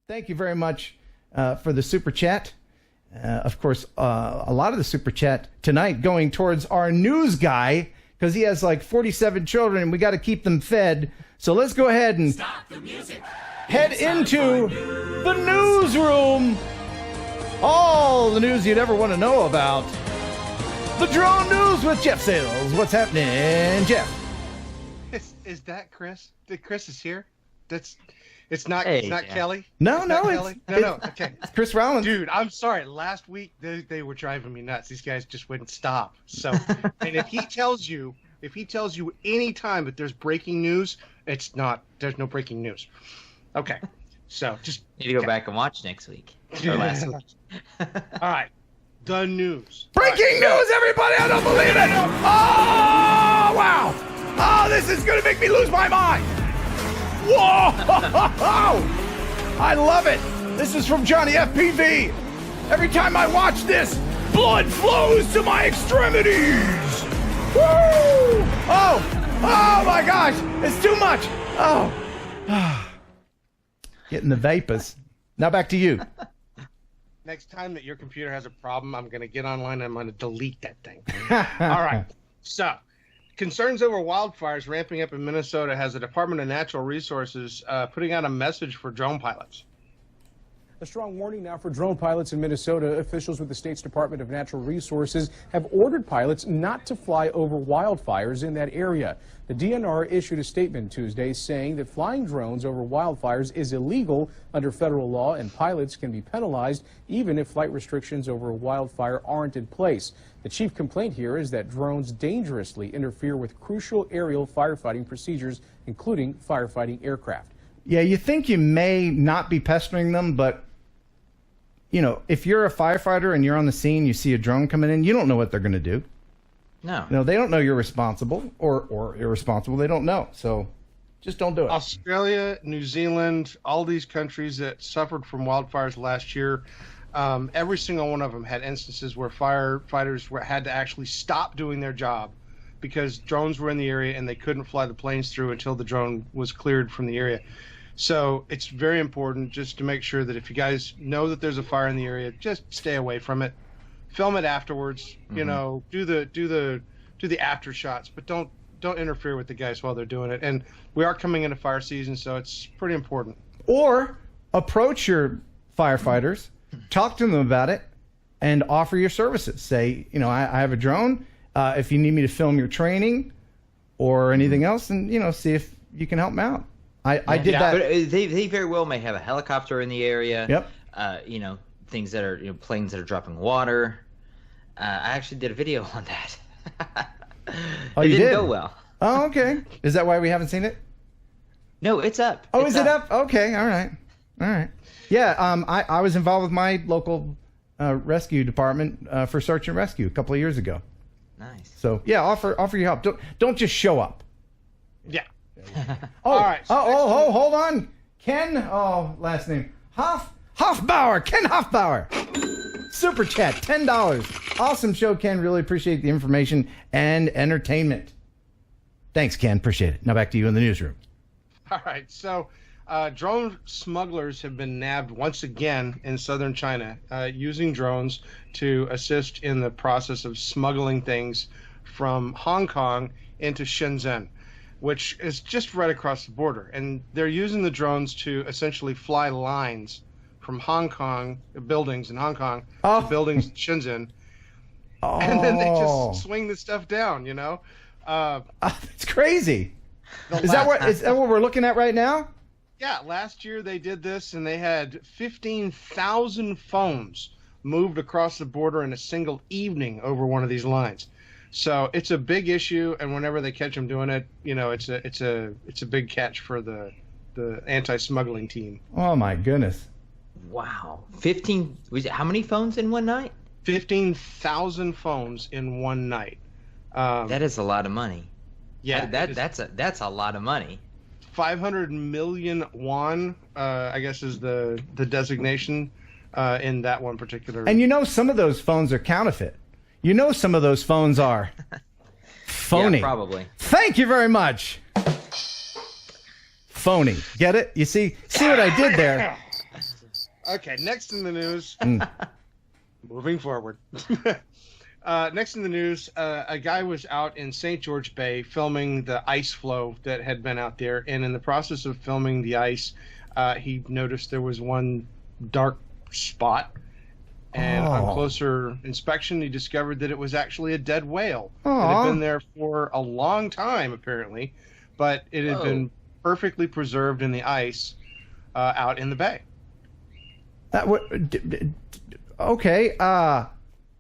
Thank you very much for the super chat. Of course, a lot of the super chat tonight going towards our news guy because he has like 47 children and we got to keep them fed. So let's go ahead and Stop the music. Head into the newsroom. All the news you'd ever want to know about. The drone news with Jeff Sales. What's happening, Jeff? Is that Chris? Chris is here. It's not Yeah. Kelly. No, Kelly. No. Okay, It's Chris Rollins. dude, I'm sorry. Last week they were driving me nuts. These guys just wouldn't stop. So, and if he tells you any time that there's breaking news, there's no breaking news. Okay, so just Need to go back and watch next week. Or last week. All right, the news. Breaking news, everybody! I don't believe it! Oh, wow! Oh, this is going to make me lose my mind! Whoa! I love it! This is from Johnny FPV! Every time I watch this, blood flows to my extremities! Woo! Oh my gosh! It's too much! Oh! Getting the vapors. Now back to you. Next time that your computer has a problem, I'm going to get online and I'm going to delete that thing. All right. So, concerns over wildfires ramping up in Minnesota has the Department of Natural Resources putting out a message for drone pilots. A strong warning now for drone pilots in Minnesota. Officials with the state's Department of Natural Resources have ordered pilots not to fly over wildfires in that area. The DNR issued a statement Tuesday saying that flying drones over wildfires is illegal under federal law and pilots can be penalized even if flight restrictions over a wildfire aren't in place. The chief complaint here is that drones dangerously interfere with crucial aerial firefighting procedures, including firefighting aircraft. Yeah, you think you may not be pestering them, but you know, if you're a firefighter and you're on the scene, you see a drone coming in, you don't know what they're going to do. No, they don't know you're responsible or irresponsible. They don't know. So just don't do it. Australia, New Zealand, all these countries that suffered from wildfires last year, every single one of them had instances where firefighters had to actually stop doing their job because drones were in the area and they couldn't fly the planes through until the drone was cleared from the area. So it's very important just to make sure that if you guys know that there's a fire in the area, just stay away from it. Film it afterwards. You know, do the after shots, but don't interfere with the guys while they're doing it. And we are coming into fire season, so it's pretty important. Or approach your firefighters, talk to them about it, and offer your services. Say, you know, I have a drone. If you need me to film your training or anything else, and you know, see if you can help them out. I did that. But they very well may have a helicopter in the area. Yep. You know, things that are planes that are dropping water. I actually did a video on that. Oh, it you didn't did? go well. Oh, okay. Is that why we haven't seen it? No, it's up. Oh, It's is it up? Okay. All right. Yeah. I was involved with my local rescue department for search and rescue a couple of years ago. Nice. So yeah, offer your help. Don't just show up. Yeah. All right. Oh, hold on. Ken. Oh, last name Hoffbauer. Ken Hoffbauer. Super chat, $10. Awesome show, Ken. Really appreciate the information and entertainment. Thanks, Ken. Appreciate it. Now back to you in the newsroom. All right. So, drone smugglers have been nabbed once again in southern China using drones to assist in the process of smuggling things from Hong Kong into Shenzhen, which is just right across the border. And they're using the drones to essentially fly lines from Hong Kong, buildings in Hong Kong, to buildings in Shenzhen. Oh. And then they just swing the stuff down, you know? It's crazy. Is that what we're looking at right now? Yeah, last year they did this, and they had 15,000 phones moved across the border in a single evening over one of these lines. So it's a big issue, and whenever they catch them doing it, you know, it's a big catch for the anti-smuggling team. Oh my goodness! Wow, 15. How many phones in one night? 15,000 phones in one night. That is a lot of money. Yeah, that's a lot of money. 500 million won, I guess, is the designation in that one particular. And you know, some of those phones are counterfeit. You know, some of those phones are phony. Yeah, probably. Thank you very much. Phony. Get it? You see what I did there? Okay, next in the news. Moving forward. Next in the news, a guy was out in St. George Bay filming the ice flow that had been out there. And in the process of filming the ice, he noticed there was one dark spot. And on closer inspection, he discovered that it was actually a dead whale. It had been there for a long time, apparently. But it had been perfectly preserved in the ice out in the bay. Okay.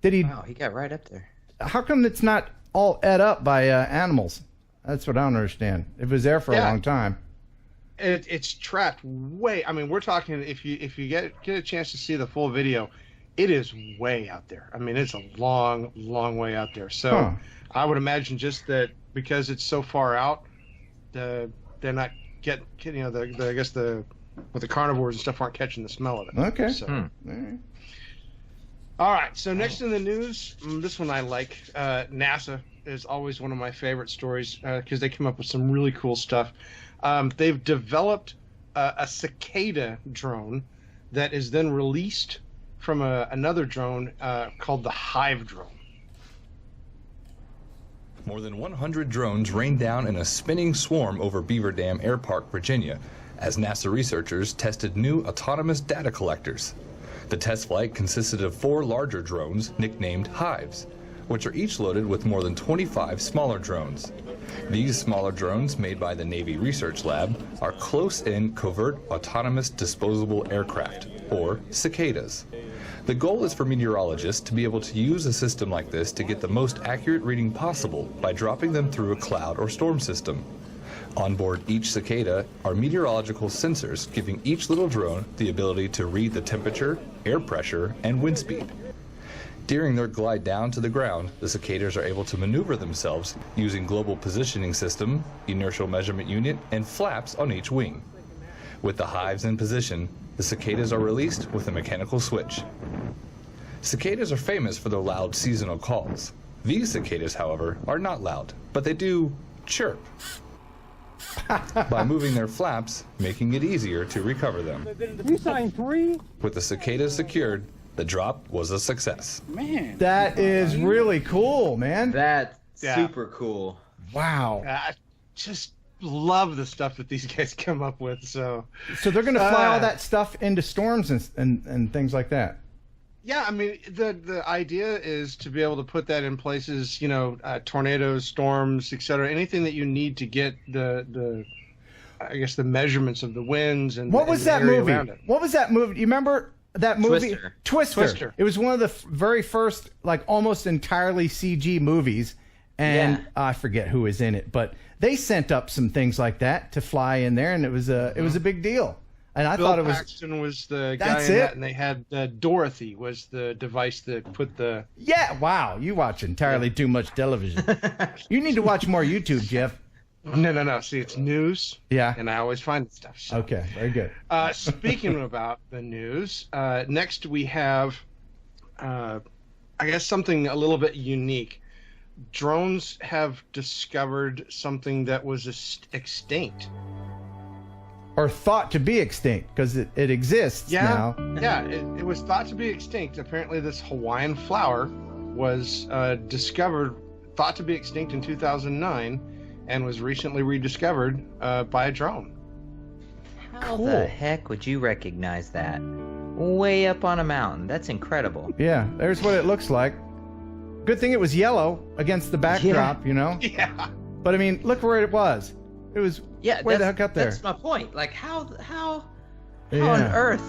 Did he? Wow, he got right up there. How come it's not all ate up by animals? That's what I don't understand. It was there for a long time. It's trapped way. I mean, we're talking. If you get a chance to see the full video, it is way out there. I mean, it's a long way out there. So I would imagine just that because it's so far out, they're not I guess the carnivores and stuff aren't catching the smell of it. Okay. So. All right, so next in the news, this one I like. NASA is always one of my favorite stories because they come up with some really cool stuff. They've developed a cicada drone that is then released from another drone called the Hive drone. More than 100 drones rained down in a spinning swarm over Beaver Dam Air Park, Virginia, as NASA researchers tested new autonomous data collectors. The test flight consisted of 4 larger drones nicknamed Hives, which are each loaded with more than 25 smaller drones. These smaller drones, made by the Navy Research Lab, are close-in covert autonomous disposable aircraft, or cicadas. The goal is for meteorologists to be able to use a system like this to get the most accurate reading possible by dropping them through a cloud or storm system. On board each cicada are meteorological sensors giving each little drone the ability to read the temperature, air pressure, and wind speed. During their glide down to the ground, the cicadas are able to maneuver themselves using global positioning system, inertial measurement unit, and flaps on each wing. With the hives in position, the cicadas are released with a mechanical switch. Cicadas are famous for their loud seasonal calls. These cicadas, however, are not loud, but they do chirp by moving their flaps, making it easier to recover them. You signed 3? With the cicadas secured, the drop was a success. Man. That is really cool, man. That's super cool. Wow. I just love the stuff that these guys come up with. So they're going to fly all that stuff into storms and things like that. Yeah, I mean, the idea is to be able to put that in places, tornadoes, storms, etc. Anything that you need to get the measurements of the winds and what was that movie? What was that movie? You remember that movie? Twister. It was one of the very first, like, almost entirely CG movies, and I forget who was in it, but they sent up some things like that to fly in there, and it was a big deal. And I thought it was. Paxton was the guy in that, and they had Dorothy was the device that put the. Yeah, wow, you watch entirely too much television. You need to watch more YouTube, Jeff. No. See, it's news. Yeah. And I always find stuff. So. Okay, very good. Speaking about the news, next we have, I guess, something a little bit unique. Drones have discovered something that was extinct. Or thought to be extinct, because it exists now. Yeah, it was thought to be extinct. Apparently, this Hawaiian flower was thought to be extinct in 2009, and was recently rediscovered by a drone. How the heck would you recognize that? Way up on a mountain. That's incredible. Yeah, there's what it looks like. Good thing it was yellow against the backdrop, Yeah. But I mean, look where it was. It was way the heck up there. That's my point. Like, how on earth?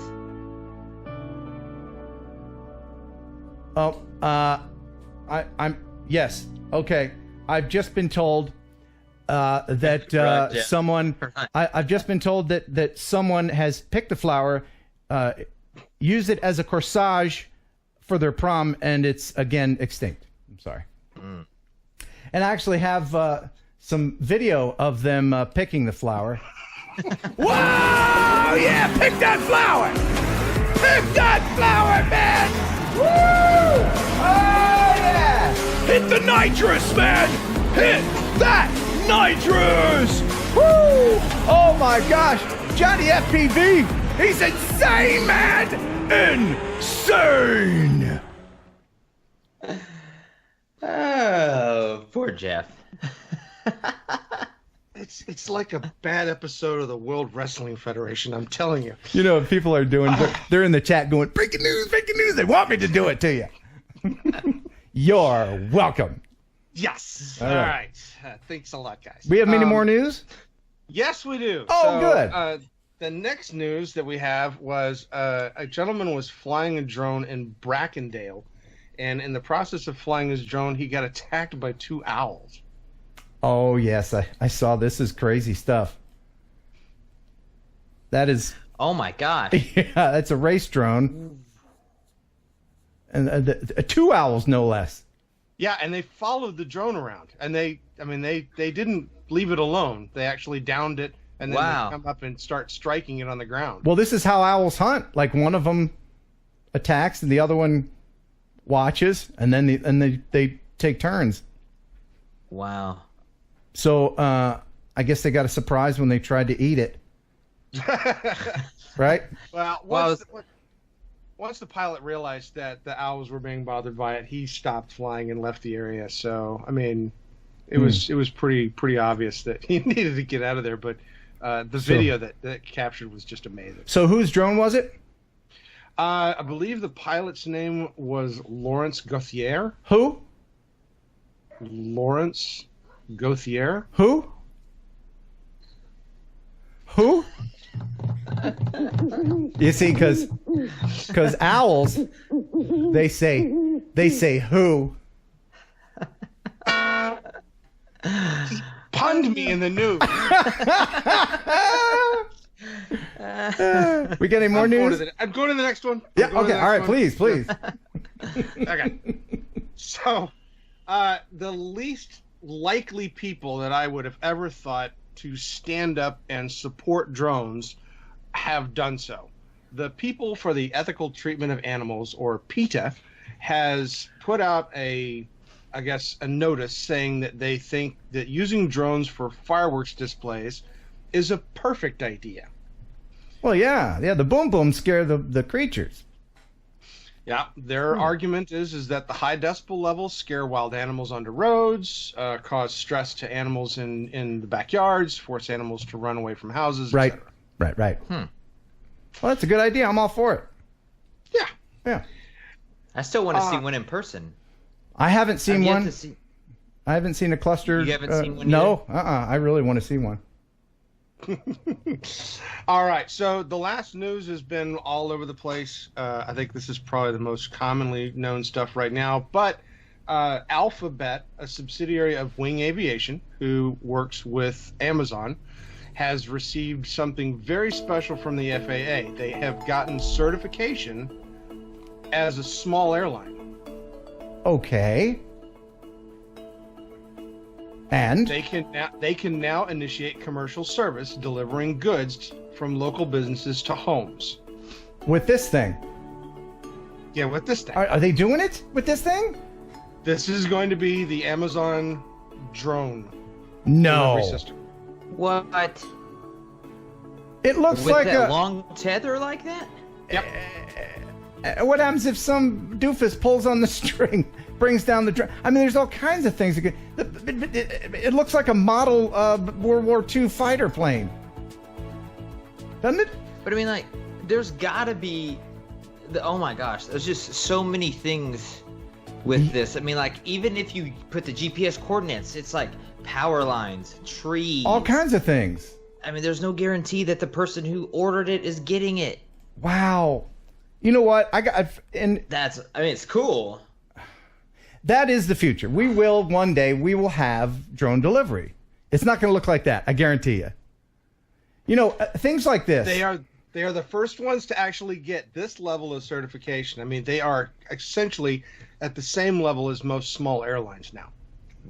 Oh, yes. Okay. I've just been told that someone. I've just been told that someone has picked the flower, used it as a corsage for their prom, and it's again extinct. I'm sorry. And I actually have some video of them picking the flower. Whoa! Yeah, pick that flower! Pick that flower, man! Woo! Oh, yeah! Hit the nitrous, man! Hit that nitrous! Woo! Oh, my gosh! Johnny FPV! He's insane, man! Insane! Oh, poor Jeff. It's like a bad episode of the World Wrestling Federation, I'm telling you. You know what people are doing? They're in the chat going, breaking news, breaking news. They want me to do it to you. You're welcome. Yes. All All right. right. Thanks a lot, guys. We have many more news? Yes, we do. Oh, good. The next news that we have was a gentleman was flying a drone in Brackendale, and in the process of flying his drone, he got attacked by 2 owls. Oh, yes. I saw this is crazy stuff. That is... Oh my God. Yeah, that's a race drone. And 2 owls, no less. Yeah, and they followed the drone around, and they didn't leave it alone. They actually downed it, and then they come up and start striking it on the ground. Well, this is how owls hunt. Like, one of them attacks, and the other one watches, and then they take turns. Wow. So I guess they got a surprise when they tried to eat it. Right? Well, once the pilot realized that the owls were being bothered by it, he stopped flying and left the area. So, I mean, it was pretty obvious that he needed to get out of there. But the video that captured was just amazing. So whose drone was it? I believe the pilot's name was Lawrence Gauthier. Who? Lawrence Gauthier. Who? Who? You see, because owls, they say who. He punned me in the news. We get any more news? I'm going to the next one. Yeah. Okay. All right. Please. Okay. So, the least likely people that I would have ever thought to stand up and support drones have done so. The People for the Ethical Treatment of Animals, or PETA, has put out a notice saying that they think that using drones for fireworks displays is a perfect idea. Well, yeah. The boom boom scare the creatures. Yeah, their argument is that the high decibel levels scare wild animals onto roads, cause stress to animals in the backyards, force animals to run away from houses, Right. etc. Right. Well, that's a good idea. I'm all for it. Yeah. I still want to see one in person. I haven't seen one. See... I haven't seen a cluster. You haven't seen one No. I really want to see one. All right, so the last news has been all over the place. I think this is probably the most commonly known stuff right now, but Alphabet, a subsidiary of Wing Aviation, who works with Amazon, has received something very special from the FAA. They have gotten certification as a small airline. Okay. And they can now initiate commercial service delivering goods from local businesses to homes. with this thing. Yeah, with this thing. Are they doing it with this thing? This is going to be the Amazon drone No. delivery system. What? It looks With like that a. long tether like that? Yep. What happens if some doofus pulls on the string, brings down the drone? I mean, there's all kinds of things that could. It looks like a model World War II fighter plane, doesn't it? But I mean, like, there's gotta be. Oh my gosh, there's just so many things with this. I mean, like, even if you put the GPS coordinates, it's like power lines, trees, All kinds of things. I mean, there's no guarantee that the person who ordered it is getting it. Wow. You know what? That's, I mean, it's cool. That is the future. We will have drone delivery. It's not going to look like that. I guarantee you. You know, things like this. They are the first ones to actually get this level of certification. I mean, they are essentially at the same level as most small airlines now.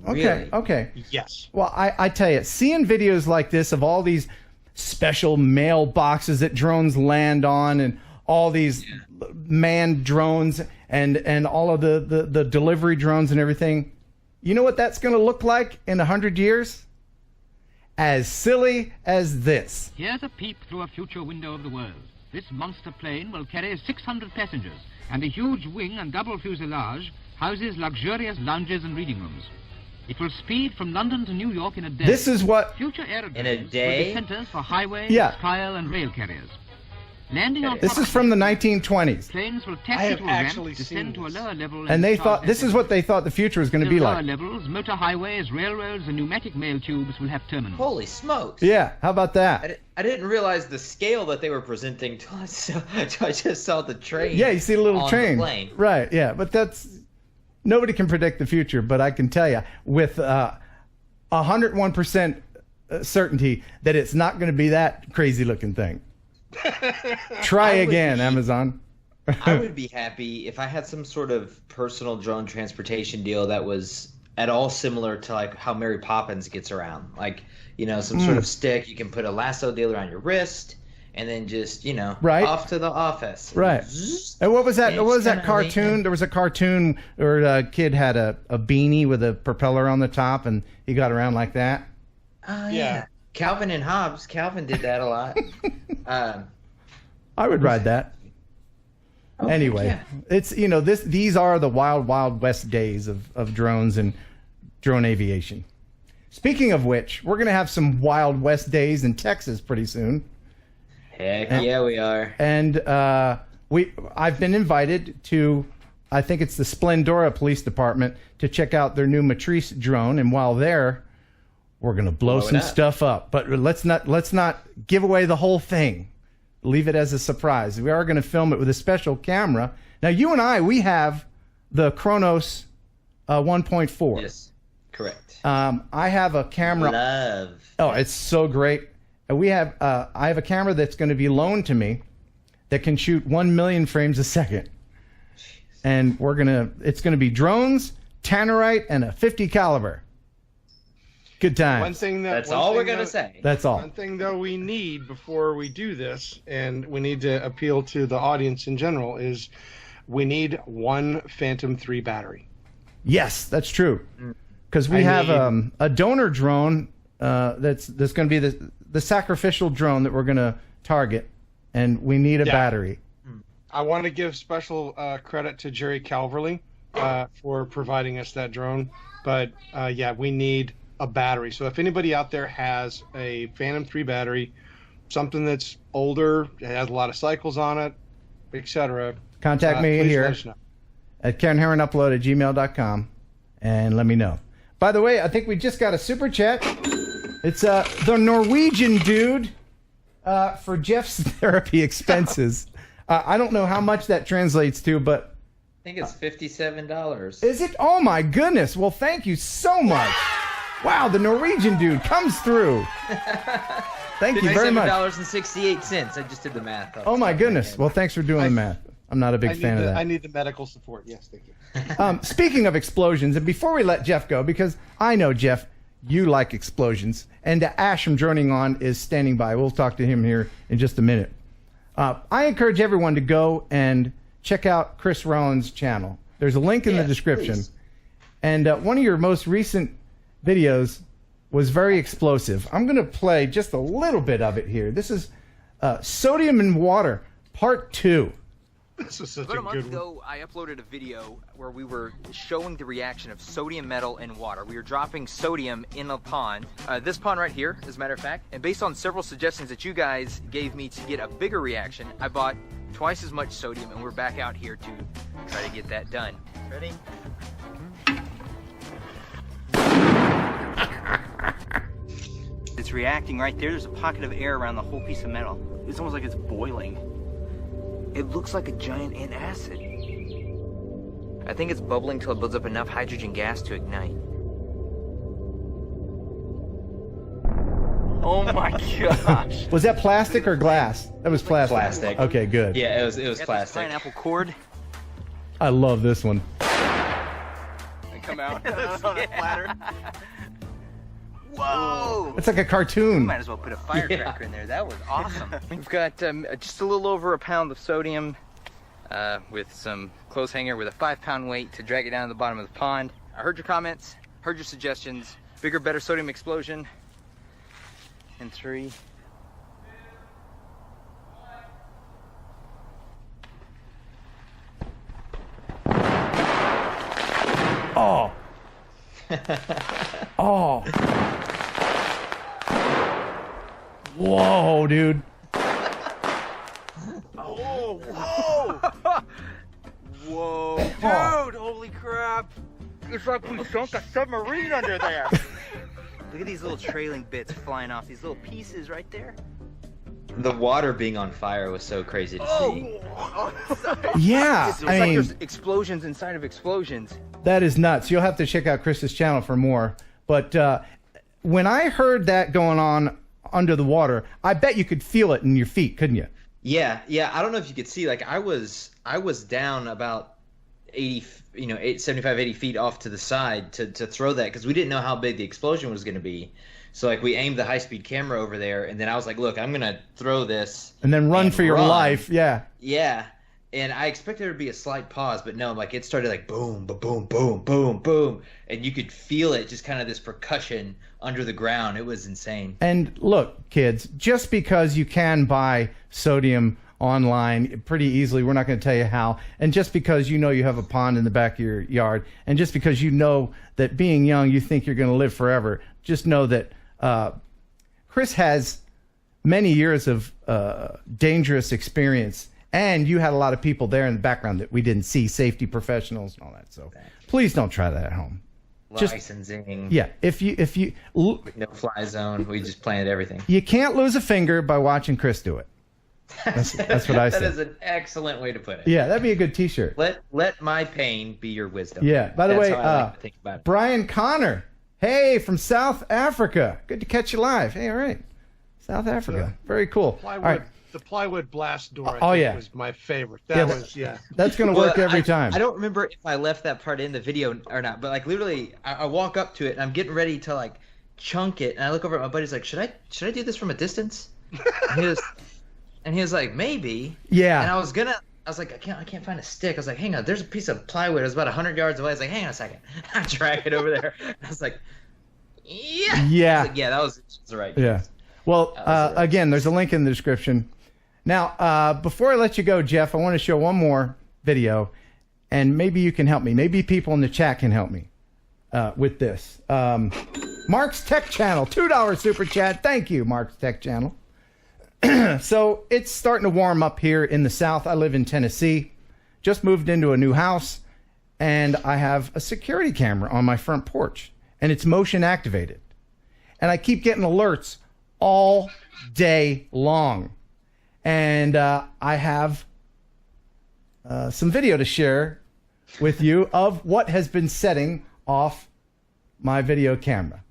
Okay. Really? Okay. Yes. Well, I tell you, seeing videos like this of all these special mailboxes that drones land on and all these manned drones and all of the delivery drones and everything, you know what that's going to look like in 100 years? As silly as this. Here's a peep through a future window of the world. This monster plane will carry 600 passengers, and the huge wing and double fuselage houses luxurious lounges and reading rooms. It will speed from London to New York in a day. This is what... Future aerodromes In a day? will be centers for highway, Yeah. sky and rail carriers. Landing on This top is of from the the 1920s. planes will I taxi have to a ramp, actually descend seen to a this. lower level, And they start thought, this is what they thought the future was going to be lower like. levels, motor highways, railroads, and pneumatic mail tubes will have terminals. Holy smokes! Yeah, how about that? I didn't realize the scale that they were presenting till I just saw the train. Yeah, you see a little on train. The plane. Right, yeah, but that's... Nobody can predict the future, but I can tell you with 101% certainty that it's not going to be that crazy looking thing. Try again, Amazon. I would be happy if I had some sort of personal drone transportation deal that was at all similar to like how Mary Poppins gets around. Like, you know, some sort of stick. You can put a lasso deal around your wrist and then just, you know, Right. off to the office. Right. And what was that? And What was it's that kinda cartoon? late. There was a cartoon where a kid had a beanie with a propeller on the top, and he got around like that. Oh, Yeah. Calvin and Hobbes. Calvin did that a lot. I would ride that. Anyway, yeah. it's these are the wild west days of drones and drone aviation. Speaking of which, we're gonna have some wild west days in Texas pretty soon. Heck yeah, we are. And I've been invited to, I think it's the Splendora Police Department, to check out their new Matrice drone. And while there, we're gonna blow some stuff up. But let's not give away the whole thing. Leave it as a surprise. We are gonna film it with a special camera. Now, you and I, we have the Kronos 1.4. Yes, correct. I have a camera. Love. Oh, it's so great. And I have a camera that's going to be loaned to me that can shoot 1 million frames a second. And it's going to be drones, Tannerite, and a 50 caliber. Good times. That's all we're going to say. That's all. One thing, though, we need before we do this, and we need to appeal to the audience in general, is we need one Phantom 3 battery. Yes, that's true. Because we have a donor drone that's going to be the sacrificial drone that we're going to target, and we need a battery. I want to give special credit to Jerry Calverley for providing us that drone. But, we need a battery. So if anybody out there has a Phantom 3 battery, something that's older, it has a lot of cycles on it, etc., Contact me please here let us know. at kenheronupload@gmail.com and let me know. By the way, I think we just got a super chat. It's the Norwegian dude for Jeff's therapy expenses. I don't know how much that translates to, but I think it's $57. is it? Oh my goodness! Well, thank you so much. Wow, the Norwegian dude comes through. Thank you very much. $57.68. I just did the math. Oh my goodness! Well, thanks for doing the math. I'm not a big fan of that. I need the medical support. Yes, thank you. Speaking of explosions, and before we let Jeff go, because I know, Jeff, you like explosions, and Ash from Droning On is standing by. We'll talk to him here in just a minute. I encourage everyone to go and check out Chris Rollins' channel. There's a link in the description. Please. And one of your most recent videos was very explosive. I'm going to play just a little bit of it here. This is Sodium and Water, Part 2. This was such About a a month good one. ago, I uploaded a video where we were showing the reaction of sodium metal and water. We were dropping sodium in a pond, this pond right here, as a matter of fact, and based on several suggestions that you guys gave me to get a bigger reaction, I bought twice as much sodium, and we're back out here to try to get that done. Ready? It's reacting right there. There's a pocket of air around the whole piece of metal. It's almost like it's boiling. It looks like a giant antacid. I think it's bubbling till it builds up enough hydrogen gas to ignite. Oh my gosh. Was that plastic or glass? That was plastic. Plastic. Okay, good. Yeah, it was Got this plastic. pineapple cord. I love this one. And come out on a platter. Whoa! It's like a cartoon. Might as well put a firecracker in there. That was awesome. We've got just a little over a pound of sodium with some clothes hanger with a 5-pound weight to drag it down to the bottom of the pond. I heard your comments, heard your suggestions. Bigger, better sodium explosion. In 3, Oh. Whoa, dude. Oh, whoa! Whoa, dude! Holy crap! It's like we sunk a submarine under there. Look at these little trailing bits flying off. These little pieces right there. The water being on fire was so crazy to see. Yeah, It's I like mean, there's explosions inside of explosions. that is nuts. You'll have to check out Chris's channel for more. But when I heard that going on under the water, I bet you could feel it in your feet, couldn't you? Yeah. I don't know if you could see. Like I was down about 75, 80 feet off to the side to throw that because we didn't know how big the explosion was going to be. So like we aimed the high-speed camera over there, and then I was like, "Look, I'm gonna throw this And then run for your life. Yeah. Yeah, and I expected there to be a slight pause, but no, like it started like boom, boom, boom, boom, boom, and you could feel it, just kind of this percussion under the ground. It was insane. And look, kids, just because you can buy sodium online pretty easily, we're not going to tell you how, and just because you know you have a pond in the back of your yard, and just because you know that being young you think you're going to live forever, just know that Chris has many years of dangerous experience, and you had a lot of people there in the background that we didn't see, safety professionals and all that. So please don't try that at home. Licensing. Yeah, if you No fly zone. We just planted everything. you can't lose a finger by watching Chris do it. That's what I said. That is an excellent way to put it. Yeah, that'd be a good T-shirt. Let my pain be your wisdom. Yeah. By the That's way, how I like to think about it. Brian Connor, hey, from South Africa. Good to catch you live. Hey, all right, South Africa, very cool. Plywood, all right, the plywood blast door. Oh, I think yeah. was my favorite. Yeah, That was that's gonna work every time. I don't remember if I left that part in the video or not, but like literally, I walk up to it and I'm getting ready to like chunk it, and I look over at my buddy's like, should I do this from a distance? And he was like, maybe. Yeah. And I was like, I can't find a stick. I was like, hang on, there's a piece of plywood. It was about 100 yards away. I was like, hang on a second. I drag it over there. I was like, yeah. Yeah. I was like, yeah, that was the right. Yeah. Well, again, there's a link in the description. Now, before I let you go, Jeff, I want to show one more video, and maybe you can help me. Maybe people in the chat can help me with this. Mark's Tech Channel, $2 super chat. Thank you, Mark's Tech Channel. So it's starting to warm up here in the South. I live in Tennessee. Just moved into a new house, and I have a security camera on my front porch, and it's motion activated. And I keep getting alerts all day long. And I have some video to share with you of what has been setting off my video camera.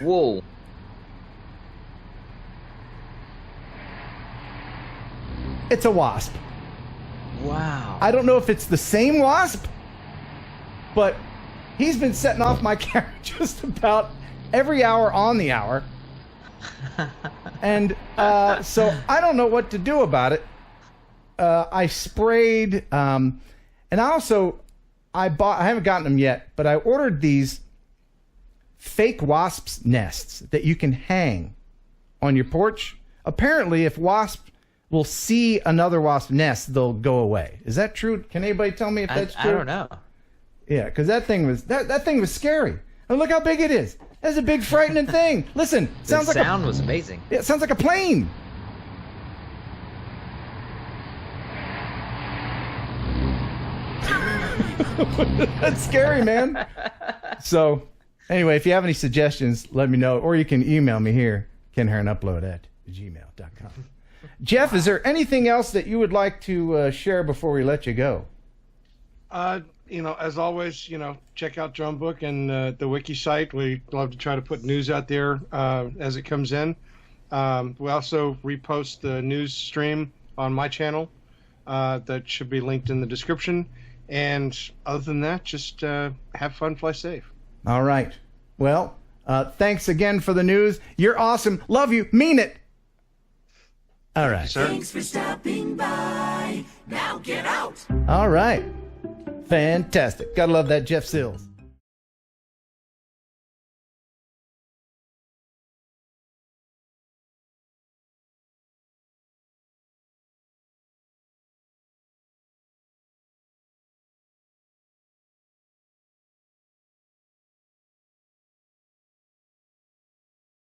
Whoa. It's a wasp. Wow. I don't know if it's the same wasp, but he's been setting off my camera just about every hour on the hour. And so I don't know what to do about it. I sprayed, and I haven't gotten them yet, but I ordered these fake wasps nests that you can hang on your porch. Apparently, if wasps will see another wasp nest, they'll go away. Is that true? Can anybody tell me if that's true? I don't know. Yeah, because that thing was scary. And look how big it is. That's a big frightening thing. Listen, The sound was amazing. it sounds like a plane. That's scary, man. So, anyway, if you have any suggestions, let me know. Or you can email me here, kenheronupload@gmail.com. Jeff, is there anything else that you would like to share before we let you go? As always, check out Drone Book and the wiki site. We love to try to put news out there as it comes in. We also repost the news stream on my channel that should be linked in the description. And other than that, just have fun, fly safe. All right. Well, thanks again for the news. You're awesome. Love you. Mean it. All right. Sir? Thanks for stopping by. Now get out. All right. Fantastic. Gotta love that Jeff Sills.